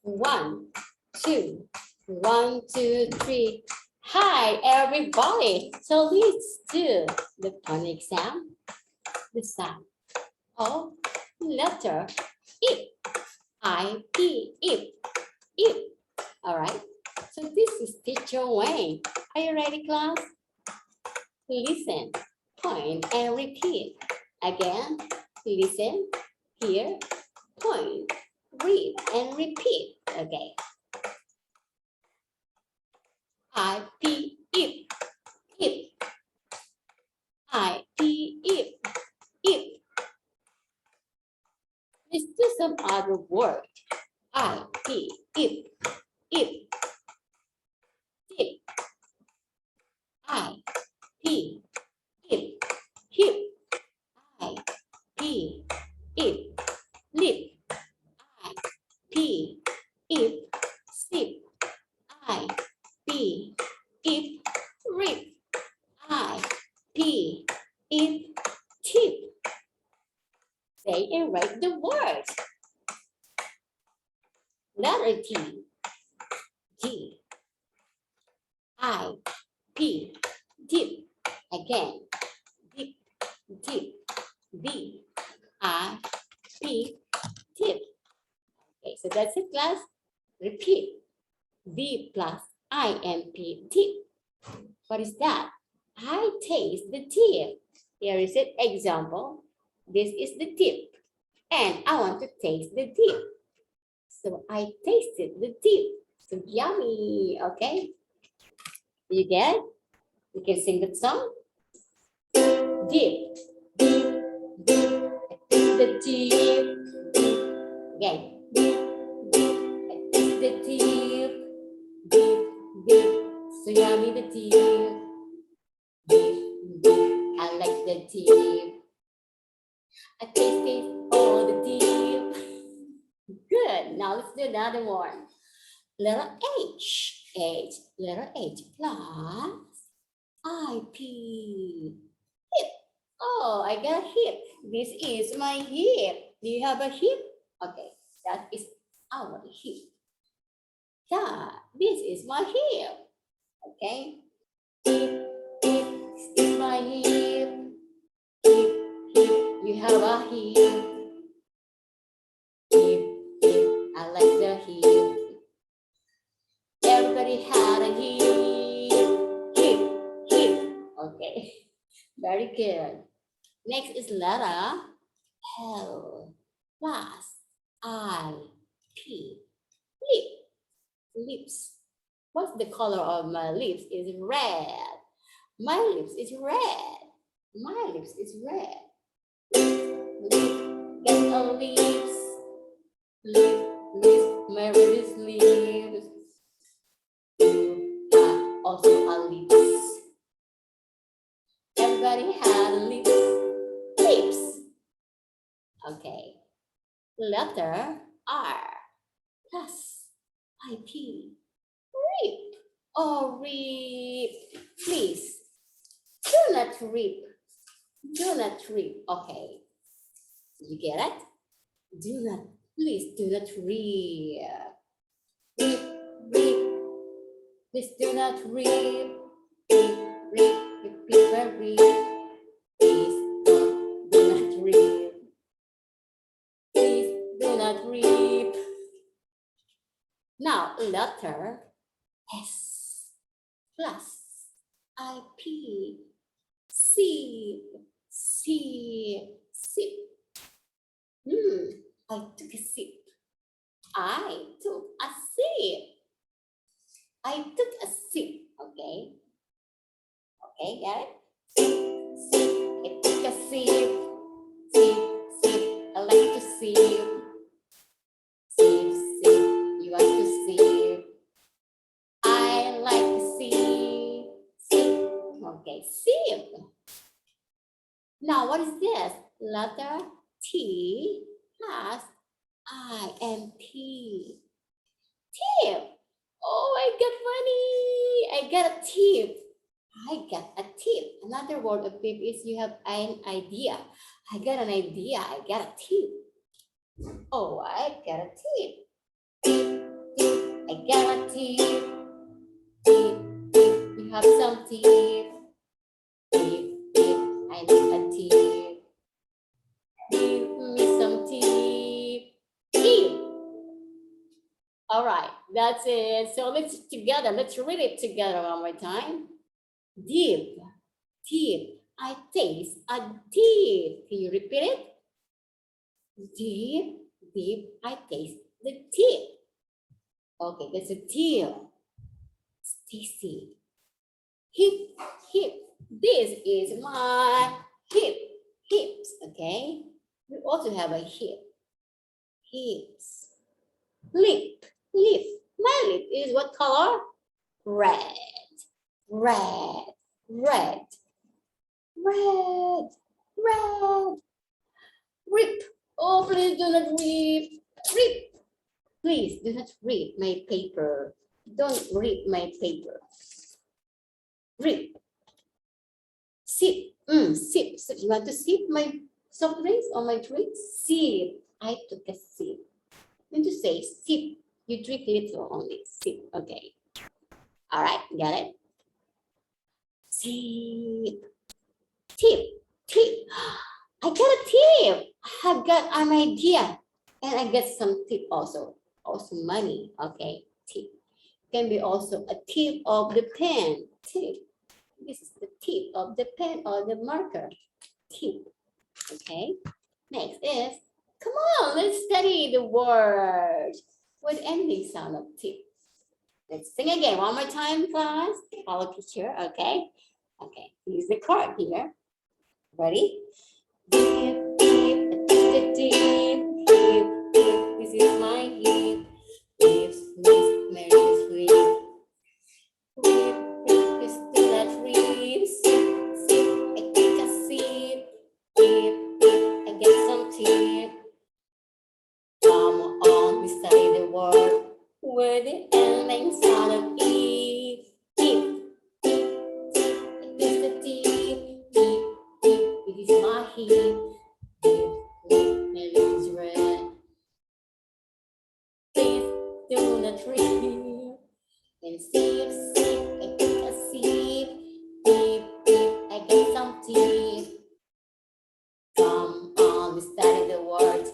1, 2, 1, 2, 3. Hi, everybody. So let's do the phonics sound. The sound of letter I. I-P, if. All right. So this is Teacher Wayne. Are you ready, class? Listen, point, and repeat. Again, listen, hear, point, read, and repeat. Okay. I-P, if. I-P, if. Let's do some other word. I-P, if. Tip. I-P, if. Hip. I-P, if. Lip. I-P, if. Sip. I-P, if. Rip. I-P, if. Tip. Say and write the words. Letter T. G. I-P. Dip. Again. Dip. D. I-P. Tip. Okay, so that's it, class. Repeat. D plus I-M-P. Tip. What is that? I taste the tip. Here is an example. This is the tip. And I want to taste the tip. So I tasted the tip. So yummy, okay? You get it? You can sing that song. Dip. I taste the tip. Again. I taste the tip. Dip. So yummy the tip. I like the tip. I tasted all the tip. Good. Now let's do another one. Letter H. Letter H plus I-P. Hip. Oh, I got a hip. This is my hip. Do you have a hip? Okay, that is our hip. Yeah, this is my hip. Okay. Hip. This is my hip. Hip. You have a hip. Hip. I like the hip. Everybody had a hip. Okay, very good. Next is letter L plus I-P. Lips. What's the color of my lips? Is red. My lips is red. My lips is red. Get a lips. Lips. My lips. Also a lips. Everybody had lips. Okay. Letter R plus I-P. Rip. Oh, rip. Please. Do not rip. Do not rip. Okay. You get it? Do not. Please do not rip. Rip. Please do not rip. Rip. Please do not rip. Please do not rip. Now, letter S plus I-P. Sip. I took a sip. I took a sip. Okay. Okay, got it? Sip. I took a sip. Sip. I like to sip. Sip. You want to sip. I like to sip. Okay, sip. Now, what is this? Letter T plus I-M-P. Tip. Oh, I got a tip. I got a tip. Another word of tip is you have an idea. I got an idea. I got a tip. Oh, I got a tip. I got a tip. Tip, tip, you have some tip. Tip, tip, I need a tip. Give me some tip. Tip. All right, that's it. So let's read it together one more time. Dip, tip, I taste a dip. Can you repeat it? Dip, dip, I taste the tip. Okay, that's a tip. Stacy. Hip, hip. This is my hip. Hips, okay? We also have a hip. Hips. Lip, lip. My lip is what color? Red, red, red, red, red. Rip. Oh, please do not rip. Rip. Please do not rip my paper. Don't rip my paper. Rip. Sip. Sip. So you want to sip my soft drinks or my drinks? Sip. I took a sip. When to say sip, you drink little only. Sip. Okay. All right. Got it? Sip. Tip. Tip. I got a tip. I have got an idea. And I get some tip also. Also money. Okay. Tip. Can be also a tip of the pen. Tip. This is the tip of the pen or the marker. Tip. Okay. Next is, come on, let's study the word with ending sound of tip. Let's sing again one more time, class. Follow teacher, okay? Okay, use the card here. Ready? Dip, dip, dip, dip, dip, dip. This is my hip. Hips, miss, Mary, sweet. Rip, rip, is still that rip. Sip, sip, I take a sip. Dip, dip, I get some tip. Come on, we study the word with the ending sound of E. Tip, tip, tip, it is the tip. Tip, tip, it is my hip. Tip, tip, my lip is red. Please do not rip. And sip, sip, I take a sip. Tip, tip, I get some tip. Come on, we study the word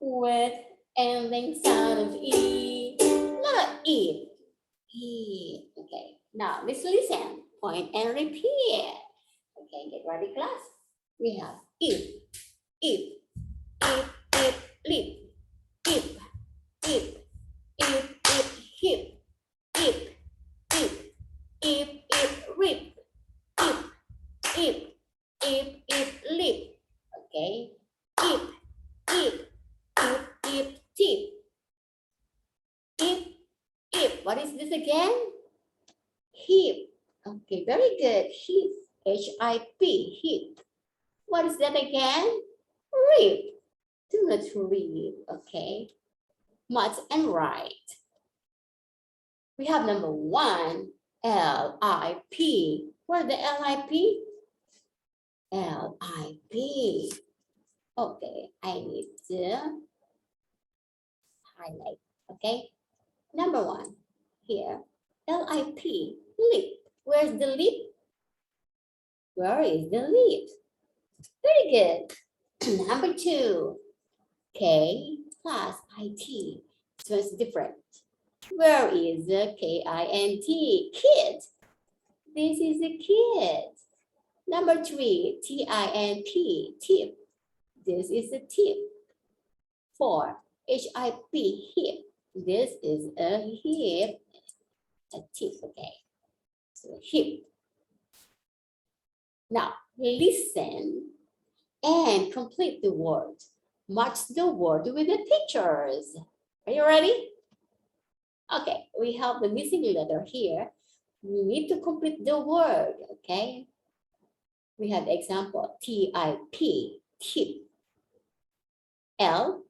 with ending sound of E. Not E. E. Okay. Now let's listen, point and repeat. Okay, get ready, class. We have if, if, lip, if, hip, if, rip, if, lip. Okay. If, tip. If. What is this again? Hip. Okay, very good. Hip. H-I-P. Hip. What is that again? Rip. Do not read. Okay. Must and right. We have number 1. L-I-P. What is the L-I-P? L-I-P. Okay, I need to highlight. Okay. Number 1 here. L-I-P. Lip. Where's the lip? Where is the lip? Very good. Number 2. K plus I-T. So it's different. Where is the K-I-N-T? Kid. This is a kid. Number 3. T-I-N-P. Tip. This is a tip. 4. H-I-P. Hip. This is a hip. A tip, okay. So hip. Now listen and complete the word. Match the word with the pictures. Are you ready? Okay, we have the missing letter here. We need to complete the word, okay? We have the example, T-I-P, tip. L-I-P,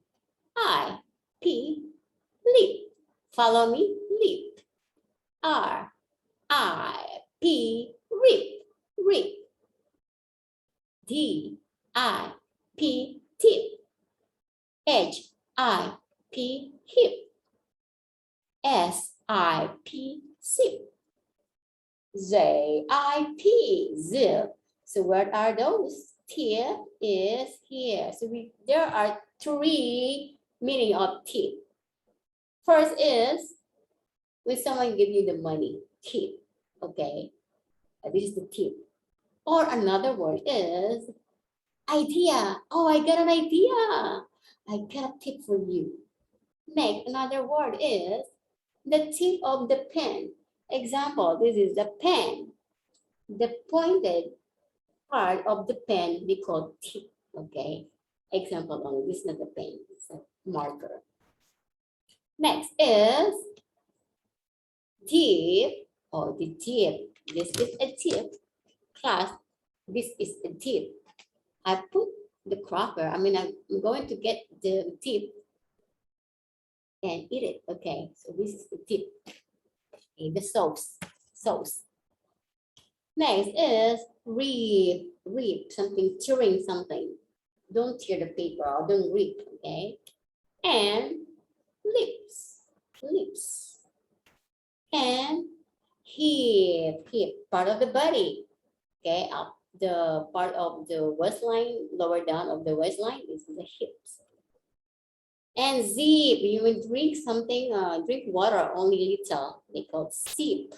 lip. Follow me, lip. R-I-P, rip, rip. D-I-P, tip. H-I-P, hip. Z-I-P, zip. Z-I-P, zip. So what are those? Tip is here. So there are three meaning of tip. First is when someone give you the money, tip. Okay, this is the tip. Or another word is idea. Oh, I got an idea. I got a tip for you. Next, another word is the tip of the pen. Example, this is the pen. The pointed part of the pen we call tip. Okay. Example only. This is not a pen, it's a marker. Next is tip or the tip. This is a tip. Class, this is a tip. I put the cracker, I'm going to get the tip and eat it. Okay, so this is the tip. Okay, the sauce. Next is rip, something, tearing something. Don't tear the paper or don't rip, okay? And lips. And hip, part of the body, okay? Up the part of the waistline, lower down of the waistline is the hips. And zip, you will drink something, drink water only little, they call sip.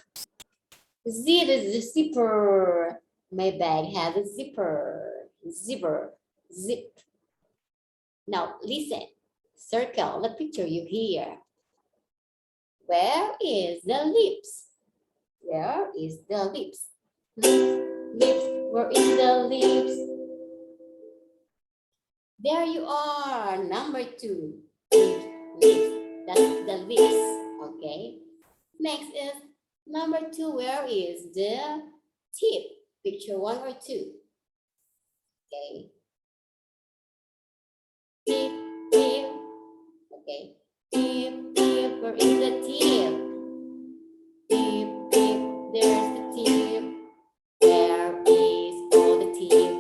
Zip is the zipper. My bag has a zipper. Zip. Now listen, circle the picture you hear. Where is the lips? Where is the lips? Lips, where is the lips? There you are, number 2. Lips, that's the lips, okay? Next is number 2, where is the tip? Picture 1 or 2. Okay. Tip, okay. Tip, where is the tip? Tip, there's the tip. Where is all the tip?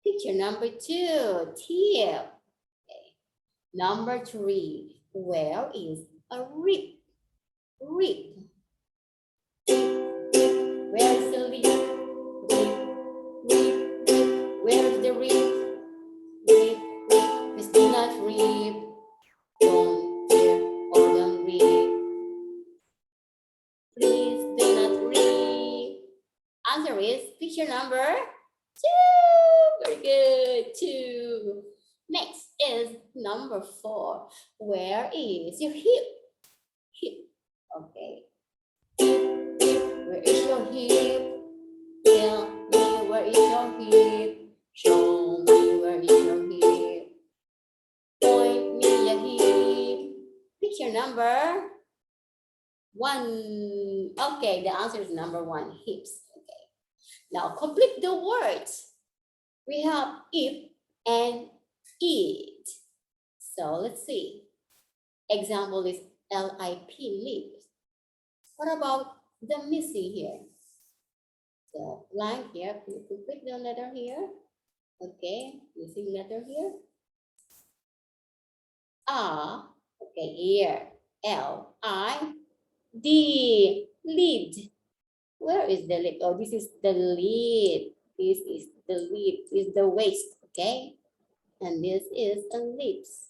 Picture number 2, tip. Okay. Number 3, where is a rib? Where is the rib? Where is the rib? Please do not rib. Don't tear or don't rib. Please do not rib. Answer is picture number 2. Very good. 2. Next is number 4. Where is your hip? Okay. Where is your hip? Tell me where is your hip? Show me where is your hip? Point me your hip. Picture number 1. Okay, the answer is number 1, hips. Okay. Now complete the words. We have eat and eat. So let's see. Example is LIP, lips. What about the missing here? The blank here, you complete the letter here. Okay, missing letter here. Okay, here. L-I-D, lid. Where is the lid? Oh, this is the lid. This is the lid, is the waist, okay? And this is a lips.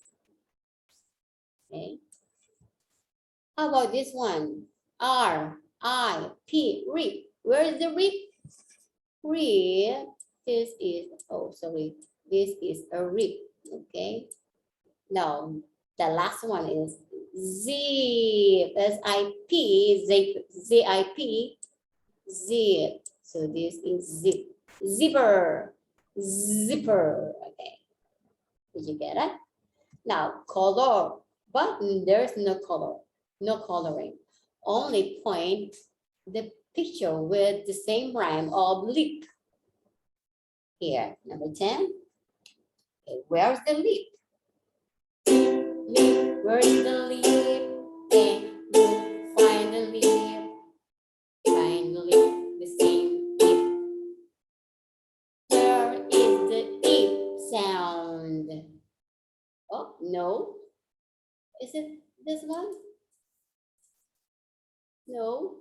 Okay. How about this one? R-I-P, rib. Where is the rib? Rib. This is, oh, sorry. This is a rib, okay? Now, the last one is zip, S-I-P, Z-I-P, zip. So this is zip, zipper, okay. Did you get it? Now, color, but there's no color, no coloring. Only point the picture with the same rhyme of lip. Here, number 10. Okay, where's the lip? Lip, where's the lip? And you find the lip. Find the lip, the same lip. Where is the ip sound? Oh, no. Is it this one? No.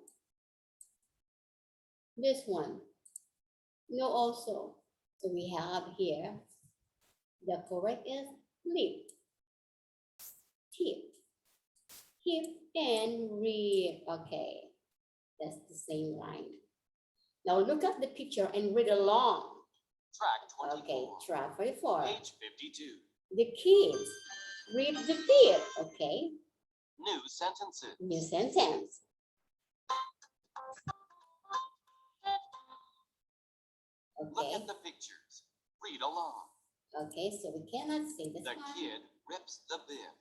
This one. No also. So we have here, the correct is lift, tip, hip, and read. Okay, that's the same line. Now look at the picture and read along. Track 24. Okay, track 44. Page 52. The kids read the tip. Okay, New sentences. new sentence. Look Okay, at the pictures. Read along. okay, so we cannot say this The one. kid rips the bib.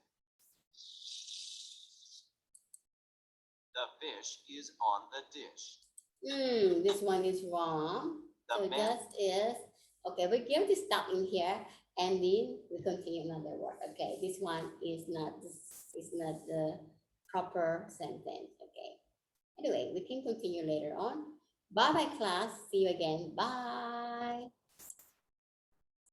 The fish is on the dish. This one is wrong. The So man- that is, okay, we're going to stop in here and then we continue another word. Okay, this one is not the proper sentence. Okay. Anyway, we can continue later on. Bye bye class. See you again. Bye.